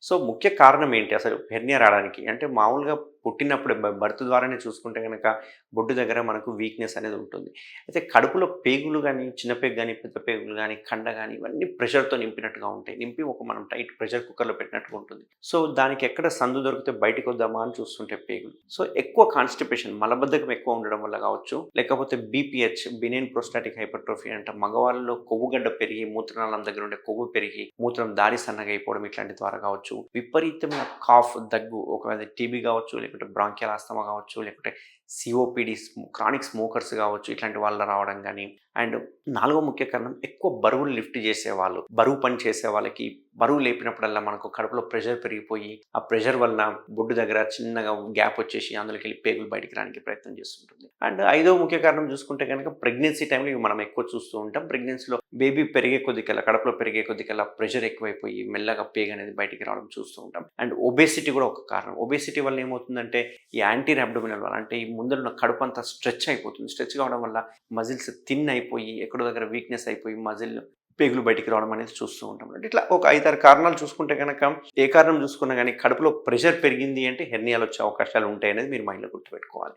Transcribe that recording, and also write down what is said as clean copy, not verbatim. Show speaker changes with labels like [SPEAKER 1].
[SPEAKER 1] So, ముఖ్య కారణం ఏంటి అసలు హెర్నియా రావడానికి? అంటే మామూలుగా పుట్టినప్పుడే బర్త్ ద్వారానే చూసుకుంటే గనక బొడ్డు దగ్గర మనకు వీక్‌నెస్ అనేది ఉంటుంది. అయితే కడుపులో పేగులు గాని, చిన్న పేగు గాని, పెద్ద పేగులు గాని, కండ గాని ఇవన్నీ ప్రెషర్‌తో నింపినట్టుగా ఉంటాయి. నింపి ఒక మనం టైట్ ప్రెషర్ కుక్కర్‌లో పెట్టినట్టుగా ఉంటుంది. సో, దానికి ఎక్కడ సందు దొరికితే బయటికొద్దామా అని చూస్తుంటాయి పేగులు. సో, ఎక్కువ కాన్‌స్టిపేషన్ మలబద్ధకం ఎక్కువ ఉండడం వల్ల కావచ్చు, లేకపోతే బీపీహెచ్ బినైన్ ప్రోస్టాటిక్ హైపర్ట్రోఫీ అంట మగవాళ్ళలో కొవ్వుగడ్డ పెరిగి మూత్రనాళం దగ్గర ఉండే కొవ్వు పెరిగి మూత్రం దారి సన్నగా అయిపోవడం ఇట్లాంటి ద్వారా కావచ్చు. విపరీతమైన కాఫ్, దగ్గు ఒకవేళ టీబీ కావచ్చు, లేకుంటే బ్రాంకియల్ ఆస్తమా కావచ్చు, లేకుంటే సిఓపిడి క్రానిక్ స్మోకర్స్ కావచ్చు, ఇట్లాంటి వాళ్ళు రావడం గానీ, అండ్ నాలుగో ముఖ్య కారణం ఎక్కువ బరువులు లిఫ్ట్ చేసేవాళ్ళు. బరువు పని చేసే వాళ్ళకి బరువు లేపినప్పుడల్లా మనకు కడుపులో ప్రెషర్ పెరిగిపోయి, ఆ ప్రెషర్ వలన బొడ్డు దగ్గర చిన్నగా గ్యాప్ వచ్చేసి అందులోకెళ్ళి పేగులు బయటికి రాడానికి ప్రయత్నం చేస్తుంటుంది. అండ్ ఐదో ముఖ్య కారణం చూసుకుంటే గనక ప్రెగ్నెన్సీ టైంలో ఇవి మనం ఎక్కువ చూస్తూ ఉంటాం. ప్రెగ్నెన్సీలో బేబీ పెరిగే కొద్దికల్లా కడుపులో పెరిగే కొద్దికల్లా ప్రెషర్ ఎక్కువైపోయి మెల్లగా పేగు అనేది బయటికి రావడం చూస్తూ ఉంటాం. అండ్ ఒబేసిటీ కూడా ఒక కారణం. ఒబేసిటీ వల్ల ఏమవుతుందంటే ఈ యాంటీర్ అబ్డోమినల్ వాల్ అంటే ఈ ముందర ఉన్న కడుపు అంతా స్ట్రెచ్ అయిపోతుంది. స్ట్రెచ్ కావడం వల్ల మజిల్స్ థిన్ అయిపోయి ఎక్కడో దగ్గర వీక్‌నెస్ అయిపోయి మజిల్ పేగులు బయటికి రావడం అనేది చూస్తూ ఉంటాం. అంటే ఇట్లా ఒక 5, 6 కారణాలు చూసుకుంటే గనక ఏ కారణం చూసుకున్నా గానీ కడుపులో ప్రెషర్ పెరిగింది అంటే హెర్నియాలు వచ్చే అవకాశాలు ఉంటాయనేది మీరు మైండ్‌లో గుర్తుపెట్టుకోవాలి.